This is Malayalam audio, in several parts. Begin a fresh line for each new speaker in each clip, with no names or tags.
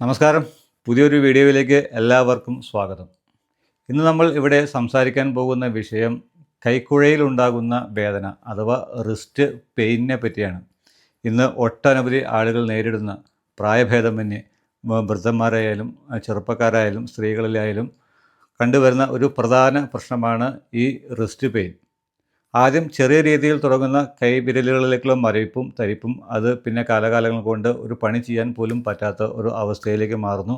നമസ്കാരം. പുതിയൊരു വീഡിയോയിലേക്ക് എല്ലാവർക്കും സ്വാഗതം. ഇന്ന് നമ്മൾ ഇവിടെ സംസാരിക്കാൻ പോകുന്ന വിഷയം കൈക്കുഴയിലുണ്ടാകുന്ന വേദന അഥവാ റിസ്റ്റ് പെയിനിനെ പറ്റിയാണ്. ഇന്ന് ഒട്ടനവധി ആളുകൾ നേരിടുന്ന പ്രായഭേദമന്യേ വൃദ്ധന്മാരായാലും ചെറുപ്പക്കാരായാലും സ്ത്രീകളിലായാലും കണ്ടുവരുന്ന ഒരു പ്രധാന പ്രശ്നമാണ് ഈ റിസ്റ്റ് പെയിൻ. ആദ്യം ചെറിയ രീതിയിൽ തുടങ്ങുന്ന കൈവിരലുകളിലേക്കുള്ള മരവിപ്പും തരിപ്പും അത് പിന്നെ കാലകാലങ്ങൾ കൊണ്ട് ഒരു പണി ചെയ്യാൻ പോലും പറ്റാത്ത ഒരു അവസ്ഥയിലേക്ക് മാറുന്നു.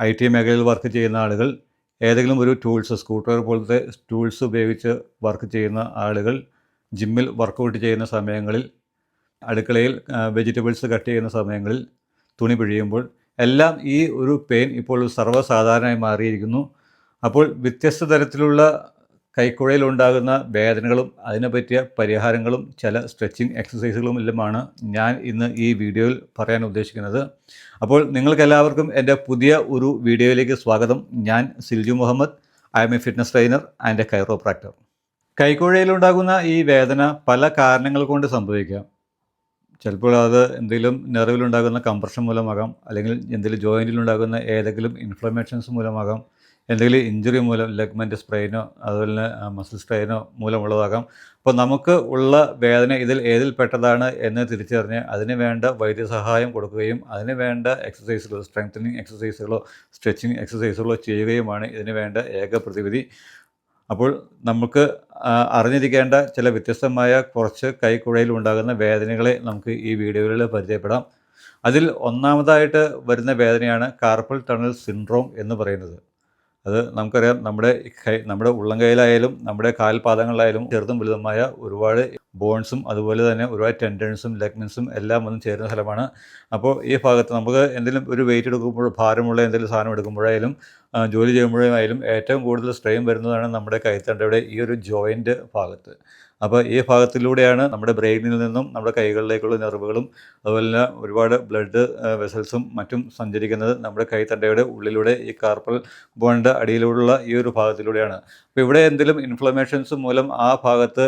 IT മേഖലയിൽ വർക്ക് ചെയ്യുന്ന ആളുകൾ, ഏതെങ്കിലും ഒരു ടൂൾസ്, സ്കൂട്ടർ പോലത്തെ ടൂൾസ് ഉപയോഗിച്ച് വർക്ക് ചെയ്യുന്ന ആളുകൾ, ജിമ്മിൽ വർക്കൗട്ട് ചെയ്യുന്ന സമയങ്ങളിൽ, അടുക്കളയിൽ വെജിറ്റബിൾസ് കട്ട് ചെയ്യുന്ന സമയങ്ങളിൽ, തുണി പിഴിയുമ്പോൾ എല്ലാം ഈ ഒരു പെയിൻ ഇപ്പോൾ സർവ്വസാധാരണമായി മാറിയിരിക്കുന്നു. അപ്പോൾ വ്യത്യസ്ത തരത്തിലുള്ള കൈക്കുഴയിലുണ്ടാകുന്ന വേദനകളും അതിനെ പറ്റിയ പരിഹാരങ്ങളും ചില സ്ട്രെച്ചിങ് എക്സസൈസുകളും എല്ലാമാണ് ഞാൻ ഇന്ന് ഈ വീഡിയോയിൽ പറയാൻ ഉദ്ദേശിക്കുന്നത്. അപ്പോൾ നിങ്ങൾക്കെല്ലാവർക്കും എൻ്റെ പുതിയ ഒരു വീഡിയോയിലേക്ക് സ്വാഗതം. ഞാൻ Silju Muhammad. I'm a fitness trainer and a chiropractor. കൈക്കുഴയിലുണ്ടാകുന്ന ഈ വേദന പല കാരണങ്ങൾ കൊണ്ട് സംഭവിക്കാം. ചിലപ്പോൾ അത് എന്തെങ്കിലും നെർവിലുണ്ടാകുന്ന കംപ്രഷൻ മൂലമാകാം, അല്ലെങ്കിൽ എന്തെങ്കിലും ജോയിൻറ്റിലുണ്ടാകുന്ന ഏതെങ്കിലും ഇൻഫ്ലമേഷൻസ് മൂലമാകാം, എന്തെങ്കിലും ഇഞ്ചുറി മൂലം, ലെഗ്മെൻറ്റ് സ്ട്രെയിനോ അതുപോലെ തന്നെ മസിൽ സ്ട്രെയിനോ മൂലമുള്ളതാകാം. അപ്പോൾ നമുക്ക് ഉള്ള വേദന ഏതിൽ പെട്ടതാണ് എന്ന് തിരിച്ചറിഞ്ഞ് അതിന് വേണ്ട വൈദ്യസഹായം കൊടുക്കുകയും അതിന് വേണ്ട എക്സസൈസുകൾ, സ്ട്രെങ്തനിങ് എക്സസൈസുകളോ സ്ട്രെച്ചിങ് എക്സസൈസുകളോ ചെയ്യുകയുമാണ് ഇതിന് വേണ്ട ഏക പ്രതിവിധി. അപ്പോൾ നമുക്ക് അറിഞ്ഞിരിക്കേണ്ട ചില വ്യത്യസ്തമായ കുറച്ച് കൈക്കുഴയിൽ ഉണ്ടാകുന്ന വേദനകളെ നമുക്ക് ഈ വീഡിയോയിൽ പരിചയപ്പെടാം. അതിൽ ഒന്നാമതായിട്ട് വരുന്ന വേദനയാണ് കാർപ്പൽ ടണൽ സിൻഡ്രോം എന്ന് പറയുന്നത്. അത് നമുക്കറിയാം, നമ്മുടെ ഉള്ളംകൈയിലായാലും നമ്മുടെ കാൽപാദങ്ങളിലായാലും ചെറുതും വലുതുമായ ഒരുപാട് ബോൺസും അതുപോലെ തന്നെ ഒരുപാട് ടെൻഡൻസും ലെഗ്മെൻസും എല്ലാം വന്ന് ചേരുന്ന സ്ഥലമാണ്. അപ്പോൾ ഈ ഭാഗത്ത് നമുക്ക് എന്തെങ്കിലും ഒരു വെയിറ്റ് എടുക്കുമ്പോൾ, ഭാരമുള്ള എന്തെങ്കിലും സാധനം എടുക്കുമ്പോഴായാലും ജോലി ചെയ്യുമ്പോഴായാലും ഏറ്റവും കൂടുതൽ സ്ട്രെയിൻ വരുന്നതാണ് നമ്മുടെ കൈത്തണ്ടയുടെ ഈ ഒരു ജോയിൻ്റ് ഭാഗത്ത്. അപ്പോൾ ഈ ഭാഗത്തിലൂടെയാണ് നമ്മുടെ ബ്രെയിനിൽ നിന്നും നമ്മുടെ കൈകളിലേക്കുള്ള നെർവുകളും അതുപോലെ തന്നെ ഒരുപാട് ബ്ലഡ് വെസൽസും മറ്റും സഞ്ചരിക്കുന്നത് നമ്മുടെ കൈത്തണ്ടയുടെ ഉള്ളിലൂടെ ഈ കാർപ്പൽ ബോണിൻ്റെ അടിയിലൂടെയുള്ള ഈ ഒരു ഭാഗത്തിലൂടെയാണ്. അപ്പോൾ ഇവിടെ എന്തെങ്കിലും ഇൻഫ്ലമേഷൻസ് മൂലം ആ ഭാഗത്ത്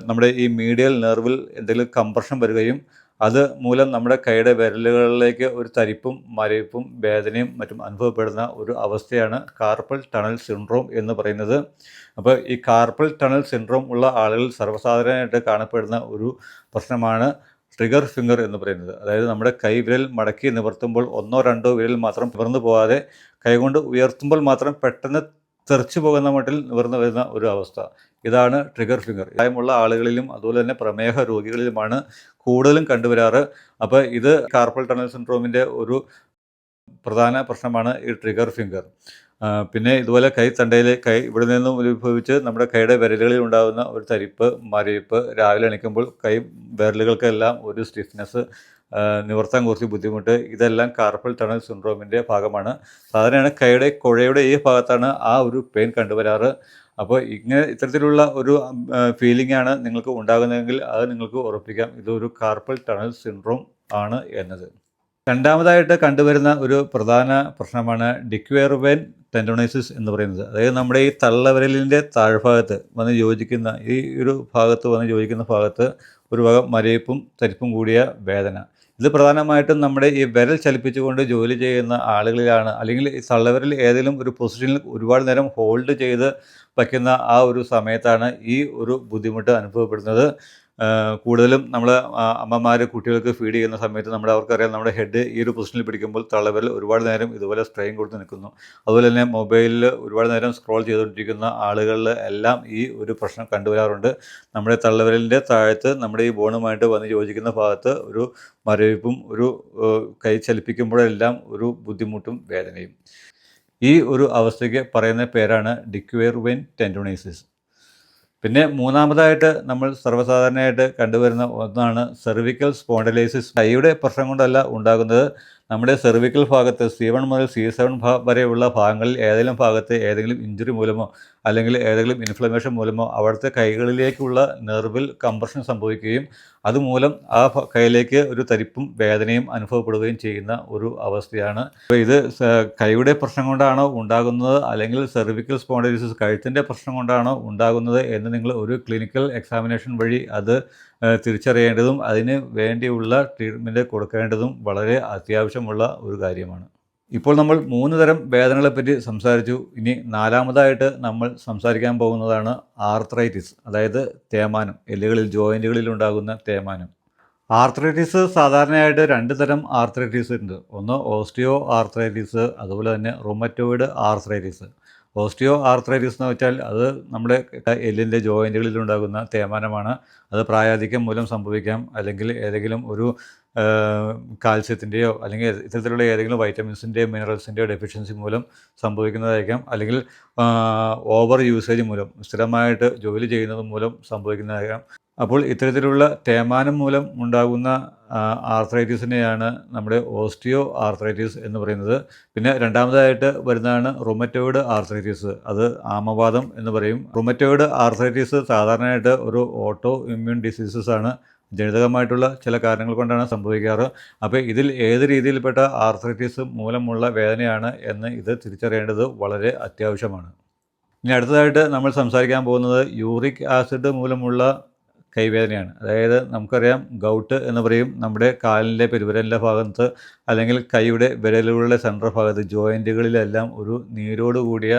നമ്മുടെ ഈ മീഡിയൽ നെർവിൽ എന്തെങ്കിലും കംപ്രഷൻ വരികയും അത് മൂലം നമ്മുടെ കൈയുടെ വിരലുകളിലേക്ക് ഒരു തരിപ്പും മരവിപ്പും വേദനയും മറ്റും അനുഭവപ്പെടുന്ന ഒരു അവസ്ഥയാണ് കാർപ്പൽ ടണൽ സിൻഡ്രോം എന്ന് പറയുന്നത്. അപ്പോൾ ഈ കാർപ്പൽ ടണൽ സിൻഡ്രോം ഉള്ള ആളുകൾ സർവ്വസാധാരണമായിട്ട് കാണപ്പെടുന്ന ഒരു പ്രശ്നമാണ് ട്രിഗർ ഫിംഗർ എന്ന് പറയുന്നത്. അതായത് നമ്മുടെ കൈവിരൽ മടക്കി നിവർത്തുമ്പോൾ ഒന്നോ രണ്ടോ വിരൽ മാത്രം നിവർന്നു പോകാതെ കൈകൊണ്ട് ഉയർത്തുമ്പോൾ മാത്രം പെട്ടെന്ന് തെറിച്ചു പോകുന്ന മട്ടിൽ നിവർന്നു വരുന്ന ഒരു അവസ്ഥ. ഇതാണ് ട്രിഗർ ഫിംഗർ. പ്രായമുള്ള ആളുകളിലും അതുപോലെ തന്നെ പ്രമേഹ രോഗികളിലുമാണ് കൂടുതലും കണ്ടുവരാറ്. അപ്പോൾ ഇത് കാർപ്പൽ ടണൽ സിൻഡ്രോമിൻ്റെ ഒരു പ്രധാന പ്രശ്നമാണ് ഈ ട്രിഗർ ഫിംഗർ. പിന്നെ ഇതുപോലെ ഇവിടെ നിന്നും ഉത്ഭവിച്ച് നമ്മുടെ കൈയുടെ വിരലുകളിൽ ഉണ്ടാകുന്ന ഒരു തരിപ്പ്, മരവിപ്പ്, രാവിലെ എണീക്കുമ്പോൾ കൈ വിരലുകൾക്കെല്ലാം ഒരു സ്റ്റിഫ്നെസ്, നിവർത്താൻ കുറച്ച് ബുദ്ധിമുട്ട്, ഇതെല്ലാം കാർപ്പൽ ടണൽ സിൻഡ്രോമിൻ്റെ ഭാഗമാണ്. സാധാരണയാണ് കൈയുടെ കുഴയുടെ ഈ ഭാഗത്താണ് ആ ഒരു പെയിൻ കണ്ടുവരാറ്. അപ്പോൾ ഇത്തരത്തിലുള്ള ഒരു ഫീലിംഗ് ആണ് നിങ്ങൾക്ക് ഉണ്ടാകുന്നതെങ്കിൽ അത് നിങ്ങൾക്ക് ഉറപ്പിക്കാം ഇതൊരു കാർപ്പൽ ടണൽ സിൻഡ്രോം ആണ് എന്നത്. രണ്ടാമതായിട്ട് കണ്ടുവരുന്ന ഒരു പ്രധാന പ്രശ്നമാണ് ഡിക്വേർവെൻ ടെൻഡോണൈസിസ് എന്ന് പറയുന്നത്. അതായത് നമ്മുടെ ഈ തള്ളവിരലിൻ്റെ താഴ്ഭാഗത്ത് വന്ന് യോജിക്കുന്ന ഈ ഒരു ഭാഗത്ത് വന്ന് യോജിക്കുന്ന ഭാഗത്ത് ഒരു വക മരവിപ്പും തരിപ്പും കൂടിയ വേദന. ഇത് പ്രധാനമായിട്ടും നമ്മുടെ ഈ വിരൽ ചലിപ്പിച്ചുകൊണ്ട് ജോലി ചെയ്യുന്ന ആളുകളിലാണ്, അല്ലെങ്കിൽ ഈ തള്ളവിരൽ ഏതെങ്കിലും ഒരു പൊസിഷനിൽ ഒരുപാട് നേരം ഹോൾഡ് ചെയ്ത് വയ്ക്കുന്ന ആ ഒരു സമയത്താണ് ഈ ഒരു ബുദ്ധിമുട്ട് അനുഭവപ്പെടുന്നത്. കൂടുതലും നമ്മൾ അമ്മമാർ കുട്ടികൾക്ക് ഫീഡ് ചെയ്യുന്ന സമയത്ത് അവർക്കറിയാം, നമ്മുടെ ഹെഡ് ഈ ഒരു പൊസിഷനിൽ പിടിക്കുമ്പോൾ തള്ളവിരൽ ഒരുപാട് നേരം ഇതുപോലെ സ്ട്രെയിൻ കൊടുത്ത് നിൽക്കുന്നു. അതുപോലെ തന്നെ മൊബൈലിൽ ഒരുപാട് നേരം സ്ക്രോൾ ചെയ്തുകൊണ്ടിരിക്കുന്ന ആളുകളിൽ എല്ലാം ഈ ഒരു പ്രശ്നം കണ്ടുവരാറുണ്ട്. നമ്മുടെ തള്ളവിരലിൻ്റെ താഴത്ത് നമ്മുടെ ഈ ബോണുമായിട്ട് വന്ന് യോജിക്കുന്ന ഭാഗത്ത് ഒരു മരവിപ്പും ഒരു കൈ ചലിപ്പിക്കുമ്പോഴെല്ലാം ഒരു ബുദ്ധിമുട്ടും വേദനയും. ഈ ഒരു അവസ്ഥയ്ക്ക് പറയുന്ന പേരാണ് ഡിക്വേർവെൻ ടെൻഡോണൈസിസ്. പിന്നെ മൂന്നാമതായിട്ട് നമ്മൾ സർവ്വസാധാരണയായിട്ട് കണ്ടുവരുന്ന ഒന്നാണ് സെർവിക്കൽ സ്പോണ്ടിലൈസിസ്. കൈയുടെ പ്രശ്നം കൊണ്ടല്ല ഉണ്ടാകുന്നത്. നമ്മുടെ സെർവിക്കൽ ഭാഗത്ത് C1 മുതൽ C7 വരെയുള്ള ഭാഗങ്ങളിൽ ഏതെങ്കിലും ഭാഗത്ത് ഏതെങ്കിലും ഇഞ്ചുറി മൂലമോ അല്ലെങ്കിൽ ഏതെങ്കിലും ഇൻഫ്ലമേഷൻ മൂലമോ അവിടുത്തെ കൈകളിലേക്കുള്ള നെർവിൽ കംപ്രഷൻ സംഭവിക്കുകയും അതുമൂലം ആ കൈയിലേക്ക് ഒരു തരിപ്പും വേദനയും അനുഭവപ്പെടുകയും ചെയ്യുന്ന ഒരു അവസ്ഥയാണ്. അപ്പോൾ ഇത് കൈയുടെ പ്രശ്നം കൊണ്ടാണോ ഉണ്ടാകുന്നത് അല്ലെങ്കിൽ സെർവിക്കൽ സ്പോണ്ടിലൈസിസ് കഴുത്തിൻ്റെ പ്രശ്നം കൊണ്ടാണോ ഉണ്ടാകുന്നത് എന്ന് നിങ്ങൾ ഒരു ക്ലിനിക്കൽ എക്സാമിനേഷൻ വഴി അത് തിരിച്ചറിയേണ്ടതും അതിന് വേണ്ടിയുള്ള ട്രീറ്റ്മെൻറ്റ് കൊടുക്കേണ്ടതും വളരെ അത്യാവശ്യമുള്ള ഒരു കാര്യമാണ്. ഇപ്പോൾ നമ്മൾ 3 തരം വേദനകളെപ്പറ്റി സംസാരിച്ചു. ഇനി നാലാമതായിട്ട് നമ്മൾ സംസാരിക്കാൻ പോകുന്നതാണ് ആർത്രൈറ്റിസ്, അതായത് തേയ്മാനം, എല്ലുകളിൽ ജോയിൻറ്റുകളിൽ ഉണ്ടാകുന്ന തേയ്മാനം. ആർത്രൈറ്റിസ് സാധാരണയായിട്ട് 2 തരം ആർത്രൈറ്റിസ് ഉണ്ട്. ഒന്ന് ഓസ്റ്റിയോ ആർത്രൈറ്റിസ്, അതുപോലെ തന്നെ റുമറ്റോയിഡ് ആർത്രൈറ്റിസ്. ഓസ്റ്റിയോ ആർത്രൈറ്റിസ് എന്ന് വെച്ചാൽ അത് നമ്മുടെ എല്ലിൻ്റെ ജോയിൻറ്റുകളിൽ ഉണ്ടാകുന്ന തേയ്മാനമാണ്. അത് പ്രായാധിക്യം മൂലം സംഭവിക്കാം, അല്ലെങ്കിൽ ഏതെങ്കിലും ഒരു കാൽസ്യത്തിൻ്റെയോ അല്ലെങ്കിൽ ഇത്തരത്തിലുള്ള ഏതെങ്കിലും വൈറ്റമിൻസിൻ്റെയോ മിനറൽസിൻ്റെയോ ഡെഫിഷ്യൻസി മൂലം സംഭവിക്കുന്നതായിരിക്കാം, അല്ലെങ്കിൽ ഓവർ യൂസേജ് മൂലം, സ്ഥിരമായിട്ട് ജോലി ചെയ്യുന്നത് മൂലം സംഭവിക്കുന്നതായിരിക്കാം. അപ്പോൾ ഇത്തരത്തിലുള്ള തേയ്മാനം മൂലം ഉണ്ടാകുന്ന ആർത്രൈറ്റിസിനെയാണ് നമ്മുടെ ഓസ്റ്റിയോ ആർത്രൈറ്റിസ് എന്ന് പറയുന്നത്. പിന്നെ രണ്ടാമതായിട്ട് വരുന്നതാണ് റുമറ്റോയിഡ് ആർത്രൈറ്റിസ്, അത് ആമവാദം എന്ന് പറയും. റുമറ്റോയിഡ് ആർത്രൈറ്റിസ് സാധാരണയായിട്ട് ഒരു ഓട്ടോ ഇമ്മ്യൂൺ ഡിസീസസ് ആണ്, ജനിതകമായിട്ടുള്ള ചില കാരണങ്ങൾ കൊണ്ടാണ് സംഭവിക്കാറ്. അപ്പോൾ ഇതിൽ ഏത് രീതിയിൽപ്പെട്ട ആർത്രൈറ്റിസ് മൂലമുള്ള വേദനയാണ് എന്ന് ഇത് തിരിച്ചറിയേണ്ടത് വളരെ അത്യാവശ്യമാണ്. ഇനി അടുത്തതായിട്ട് നമ്മൾ സംസാരിക്കാൻ പോകുന്നത് യൂറിക് ആസിഡ് മൂലമുള്ള കൈവേദനയാണ്. അതായത് നമുക്കറിയാം, ഗൗട്ട് എന്ന് പറയും. നമ്മുടെ കാലിൻ്റെ പെരുവിരലിൻ്റെ ഭാഗത്ത് അല്ലെങ്കിൽ കൈയുടെ വിരലുകളുടെ സെൻട്രൽ ഭാഗത്ത് ജോയിൻറ്റുകളിലെല്ലാം ഒരു നീരോട് കൂടിയ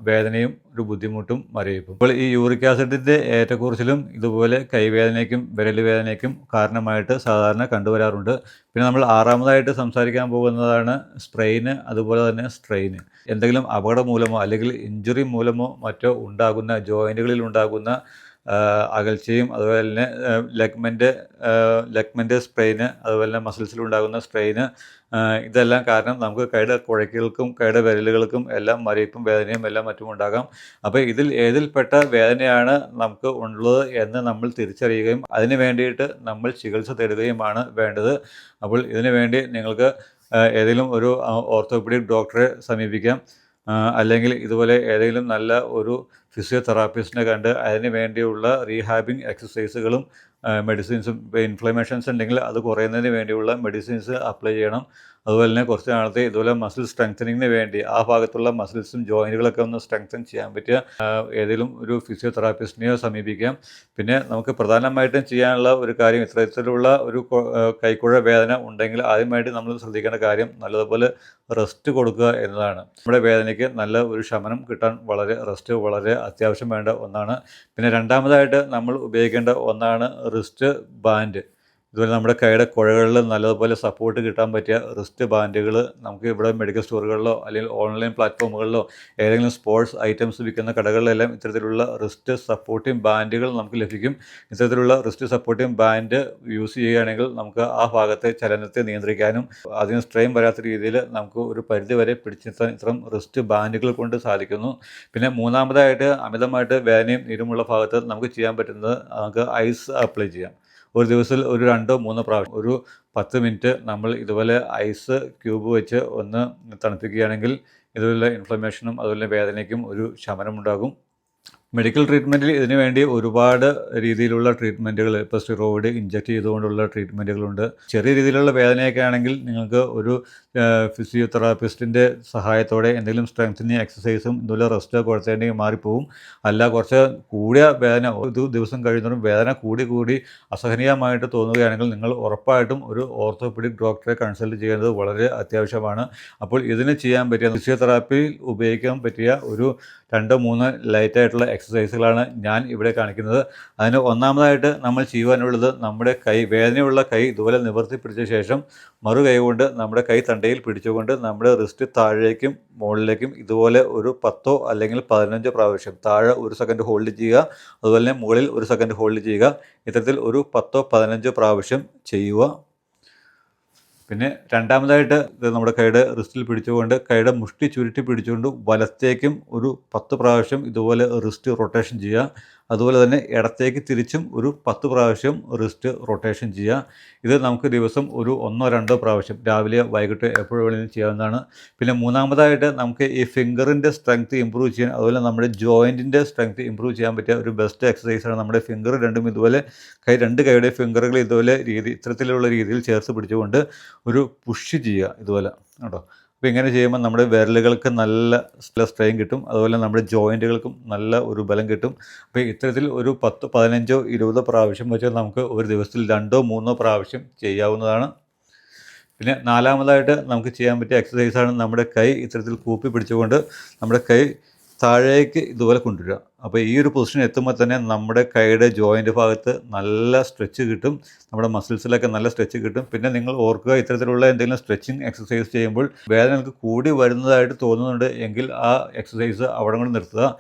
വേദനയും ഒരു ബുദ്ധിമുട്ടും മരവിപ്പും. അപ്പോൾ ഈ യൂറിക് ആസിഡിൻ്റെ ഏറ്റക്കുറച്ചിലും ഇതുപോലെ കൈവേദനയ്ക്കും വിരൽ വേദനയ്ക്കും കാരണമായിട്ട് സാധാരണ കണ്ടുവരാറുണ്ട്. പിന്നെ നമ്മൾ ആറാമതായിട്ട് സംസാരിക്കാൻ പോകുന്നതാണ് സ്പ്രെയിന്, അതുപോലെ തന്നെ സ്ട്രെയിന്. എന്തെങ്കിലും അപകടം മൂലമോ അല്ലെങ്കിൽ ഇഞ്ചുറി മൂലമോ മറ്റോ ഉണ്ടാകുന്ന ജോയിൻറ്റുകളിൽ ഉണ്ടാകുന്ന അകൽച്ചയും, അതുപോലെ തന്നെ ലെഗ്മെൻ്റ് സ്ട്രെയിന്, അതുപോലെ തന്നെ മസിൽസിലുണ്ടാകുന്ന സ്ട്രെയിന്, ഇതെല്ലാം കാരണം നമുക്ക് കൈയുടെ കുഴയ്ക്കുകൾക്കും കൈയുടെ വിരലുകൾക്കും എല്ലാം മരവിപ്പും വേദനയും എല്ലാം മറ്റും ഉണ്ടാകാം. അപ്പോൾ ഇതിൽ ഏതിൽപ്പെട്ട വേദനയാണ് നമുക്ക് ഉള്ളത് എന്ന് നമ്മൾ തിരിച്ചറിയുകയും അതിന് വേണ്ടിയിട്ട് നമ്മൾ ചികിത്സ തേടുകയുമാണ് വേണ്ടത്. അപ്പോൾ ഇതിനു വേണ്ടി നിങ്ങൾക്ക് ഏതെങ്കിലും ഒരു ഓർത്തോപീഡിക് ഡോക്ടറെ സമീപിക്കാം, അല്ലെങ്കിൽ ഇതുപോലെ ഏതെങ്കിലും നല്ല ഒരു ഫിസിയോതെറാപ്പിസ്റ്റിനെ കണ്ട് അതിന് വേണ്ടിയുള്ള റീഹാബിങ് എക്സസൈസുകളും മെഡിസിൻസും, ഇപ്പോൾ ഇൻഫ്ലമേഷൻസ് ഉണ്ടെങ്കിൽ അത് കുറയുന്നതിന് വേണ്ടിയുള്ള മെഡിസിൻസ് അപ്ലൈ ചെയ്യണം. അതുപോലെ തന്നെ കുറച്ച് നാളത്തെ ഇതുപോലെ മസിൽ സ്ട്രെങ്തനിങ്ങിന് വേണ്ടി ആ ഭാഗത്തുള്ള മസിൽസും ജോയിൻറ്റുകളൊക്കെ ഒന്ന് സ്ട്രെങ്തൻ ചെയ്യാൻ പറ്റിയ ഏതെങ്കിലും ഒരു ഫിസിയോതെറാപ്പിസ്റ്റിനെയോ സമീപിക്കാം. പിന്നെ നമുക്ക് പ്രധാനമായിട്ടും ചെയ്യാനുള്ള ഒരു കാര്യം, ഇത്തരത്തിലുള്ള ഒരു കൈക്കുഴ വേദന ഉണ്ടെങ്കിൽ ആദ്യമായിട്ട് നമ്മൾ ശ്രദ്ധിക്കേണ്ട കാര്യം നല്ലതുപോലെ റെസ്റ്റ് കൊടുക്കുക എന്നതാണ്. നമ്മുടെ വേദനയ്ക്ക് നല്ല ഒരു ശമനം കിട്ടാൻ റെസ്റ്റ് വളരെ അത്യാവശ്യം വേണ്ട ഒന്നാണ്. പിന്നെ രണ്ടാമതായിട്ട് നമ്മൾ ഉപയോഗിക്കേണ്ട ഒന്നാണ് റിസ്റ്റ് ബാൻഡ്. ഇതുപോലെ നമ്മുടെ കൈയുടെ കുഴകളിൽ നല്ലതുപോലെ സപ്പോർട്ട് കിട്ടാൻ പറ്റിയ റിസ്റ്റ് ബാൻഡുകൾ നമുക്ക് ഇവിടെ മെഡിക്കൽ സ്റ്റോറുകളിലോ അല്ലെങ്കിൽ ഓൺലൈൻ പ്ലാറ്റ്ഫോമുകളിലോ ഏതെങ്കിലും സ്പോർട്സ് ഐറ്റംസ് വിൽക്കുന്ന കടകളിലെല്ലാം ഇത്തരത്തിലുള്ള റിസ്റ്റ് സപ്പോർട്ടിംഗ് ബാൻഡുകൾ നമുക്ക് ലഭിക്കും. ഇത്തരത്തിലുള്ള റിസ്റ്റ് സപ്പോർട്ടിംഗ് ബാൻഡ് യൂസ് ചെയ്യുകയാണെങ്കിൽ നമുക്ക് ആ ഭാഗത്തെ ചലനത്തെ നിയന്ത്രിക്കാനും അതിന് സ്ട്രെയിൻ വരാത്ത രീതിയിൽ നമുക്ക് ഒരു പരിധി വരെ പിടിച്ചിരുത്താൻ ഇത്തരം റിസ്റ്റ് ബാൻഡുകൾ കൊണ്ട് സാധിക്കുന്നു. പിന്നെ മൂന്നാമതായിട്ട് അമിതമായിട്ട് വേദനയും നീരുമുള്ള ഭാഗത്ത് നമുക്ക് ചെയ്യാൻ പറ്റുന്നത് നമുക്ക് ഐസ് അപ്ലൈ ചെയ്യാം. ഒരു ദിവസത്തിൽ ഒരു 2-3 പ്രാവശ്യം ഒരു 10 മിനിറ്റ് നമ്മൾ ഇതുപോലെ ഐസ് ക്യൂബ് വെച്ച് ഒന്ന് തണുപ്പിക്കുകയാണെങ്കിൽ ഇതുപോലെ ഇൻഫ്ലമേഷനും അതുപോലെ വേദനയ്ക്കും ഒരു ശമനമുണ്ടാകും. മെഡിക്കൽ ട്രീറ്റ്മെൻറ്റിൽ ഇതിനു വേണ്ടി ഒരുപാട് രീതിയിലുള്ള ട്രീറ്റ്മെൻറ്റുകൾ, ഇപ്പോൾ സ്റ്റിറോയിഡ് ഇഞ്ചക്ട് ചെയ്തുകൊണ്ടുള്ള ട്രീറ്റ്മെൻറ്റുകളുണ്ട്. ചെറിയ രീതിയിലുള്ള വേദനയൊക്കെ ആണെങ്കിൽ നിങ്ങൾക്ക് ഒരു ഫിസിയോതെറാപ്പിസ്റ്റിൻ്റെ സഹായത്തോടെ എന്തെങ്കിലും സ്ട്രെങ്തനിങ് എക്സസൈസും ഇതുപോലെ റെസ്റ്റ് കൊടുത്തേണ്ടെങ്കിൽ മാറിപ്പോവും. അല്ല കുറച്ച് കൂടിയ വേദന, ഒരു ദിവസം കഴിയുന്നതും വേദന കൂടി അസഹനീയമായിട്ട് തോന്നുകയാണെങ്കിൽ നിങ്ങൾ ഉറപ്പായിട്ടും ഒരു ഓർത്തോപീഡിക് ഡോക്ടറെ കൺസൾട്ട് ചെയ്യുന്നത് വളരെ അത്യാവശ്യമാണ്. അപ്പോൾ ഇതിന് ചെയ്യാൻ പറ്റിയ ഫിസിയോതെറാപ്പിയിൽ ഉപയോഗിക്കാൻ പറ്റിയ ഒരു 2-3 ലൈറ്റായിട്ടുള്ള എക്സസൈസുകളാണ് ഞാൻ ഇവിടെ കാണിക്കുന്നത്. അതിന് ഒന്നാമതായിട്ട് നമ്മൾ ചെയ്യുവാനുള്ളത്, നമ്മുടെ വേദനയുള്ള കൈ ഇതുപോലെ നിവർത്തി പിടിച്ച ശേഷം മറു കൈ കൊണ്ട് നമ്മുടെ കൈ തണ്ടയിൽ പിടിച്ചുകൊണ്ട് നമ്മുടെ റിസ്റ്റ് താഴേക്കും മുകളിലേക്കും ഇതുപോലെ ഒരു 10 അല്ലെങ്കിൽ 15 പ്രാവശ്യം താഴെ 1 സെക്കൻഡ് ഹോൾഡ് ചെയ്യുക, അതുപോലെ തന്നെ മുകളിൽ 1 സെക്കൻഡ് ഹോൾഡ് ചെയ്യുക. ഇത്തരത്തിൽ ഒരു 10-15 പ്രാവശ്യം ചെയ്യുക. പിന്നെ രണ്ടാമതായിട്ട് നമ്മുടെ കൈയുടെ റിസ്റ്റിൽ പിടിച്ചുകൊണ്ട് കൈയുടെ മുഷ്ടി ചുരുട്ടി പിടിച്ചുകൊണ്ട് വലത്തേക്കും ഒരു 10 പ്രാവശ്യം ഇതുപോലെ റിസ്റ്റ് റൊട്ടേഷൻ ചെയ്യുക. അതുപോലെ തന്നെ ഇടത്തേക്ക് തിരിച്ചും ഒരു 10 പ്രാവശ്യം റിസ്റ്റ് റൊട്ടേഷൻ ചെയ്യുക. ഇത് നമുക്ക് ദിവസം ഒരു 1-2 പ്രാവശ്യം രാവിലെ വൈകിട്ട് എപ്പോഴും വേണമെങ്കിലും ചെയ്യാവുന്നതാണ്. പിന്നെ മൂന്നാമതായിട്ട് നമുക്ക് ഈ ഫിംഗറിൻ്റെ സ്ട്രെങ്ത് ഇമ്പ്രൂവ് ചെയ്യാൻ, അതുപോലെ നമ്മുടെ ജോയിൻറ്റിൻ്റെ സ്ട്രെങ്ത് ഇമ്പ്രൂവ് ചെയ്യാൻ പറ്റിയ ഒരു ബെസ്റ്റ് എക്സസൈസാണ് നമ്മുടെ ഫിംഗർ രണ്ടും ഇതുപോലെ രണ്ട് കൈയുടെ ഫിംഗറുകൾ ഇതുപോലെ ഇത്തരത്തിലുള്ള രീതിയിൽ ചേർത്ത് പിടിച്ചുകൊണ്ട് ഒരു പുഷ് ചെയ്യുക ഇതുപോലെ, കേട്ടോ. അപ്പോൾ ഇങ്ങനെ ചെയ്യുമ്പോൾ നമ്മുടെ വിരലുകൾക്ക് നല്ല സ്ട്രെയിൻ കിട്ടും, അതുപോലെ നമ്മുടെ ജോയിൻറ്റുകൾക്കും നല്ല ഒരു ബലം കിട്ടും. അപ്പോൾ ഇത്തരത്തിൽ ഒരു 10, 15, 20 പ്രാവശ്യം വെച്ച് നമുക്ക് ഒരു ദിവസത്തിൽ 2-3 പ്രാവശ്യം ചെയ്യാവുന്നതാണ്. പിന്നെ നാലാമതായിട്ട് നമുക്ക് ചെയ്യാൻ പറ്റിയ എക്സസൈസാണ് നമ്മുടെ കൈ ഇത്തരത്തിൽ കൂപ്പി പിടിച്ചുകൊണ്ട് നമ്മുടെ കൈ താഴേക്ക് ഇതുപോലെ കൊണ്ടുവരിക. അപ്പോൾ ഈ ഒരു പൊസിഷൻ എത്തുമ്പോൾ തന്നെ നമ്മുടെ കൈയുടെ ജോയിൻ്റ് ഭാഗത്ത് നല്ല സ്ട്രെച്ച് കിട്ടും, നമ്മുടെ മസിൽസിലൊക്കെ നല്ല സ്ട്രെച്ച് കിട്ടും. പിന്നെ നിങ്ങൾ ഓർക്കുക, ഇത്തരത്തിലുള്ള എന്തെങ്കിലും സ്ട്രെച്ചിങ് എക്സസൈസ് ചെയ്യുമ്പോൾ വേദന നിങ്ങൾക്ക് കൂടി വരുന്നതായിട്ട് തോന്നുന്നുണ്ട് എങ്കിൽ ആ എക്സസൈസ് അവിടെ കൊണ്ട് നിർത്തുക.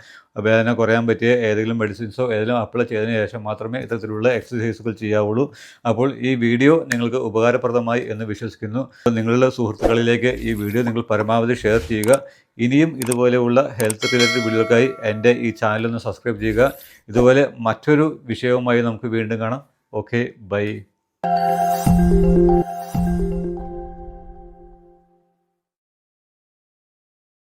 വേദന കുറയാൻ പറ്റിയ ഏതെങ്കിലും മെഡിസിൻസോ ഏതെങ്കിലും അപ്ലൈ ചെയ്തതിന് ശേഷം മാത്രമേ ഇത്തരത്തിലുള്ള എക്സസൈസുകൾ ചെയ്യാവുള്ളൂ. അപ്പോൾ ഈ വീഡിയോ നിങ്ങൾക്ക് ഉപകാരപ്രദമായി എന്ന് വിശ്വസിക്കുന്നു. നിങ്ങളുടെ സുഹൃത്തുക്കളിലേക്ക് ഈ വീഡിയോ നിങ്ങൾ പരമാവധി ഷെയർ ചെയ്യുക. ഇനിയും ഇതുപോലെയുള്ള ഹെൽത്ത് റിലേറ്റഡ് വീഡിയോകൾക്കായി എൻ്റെ ഈ ചാനലൊന്ന് സബ്സ്ക്രൈബ് ചെയ്യുക. ഇതുപോലെ മറ്റൊരു വിഷയവുമായി നമുക്ക് വീണ്ടും കാണാം. Okay, by.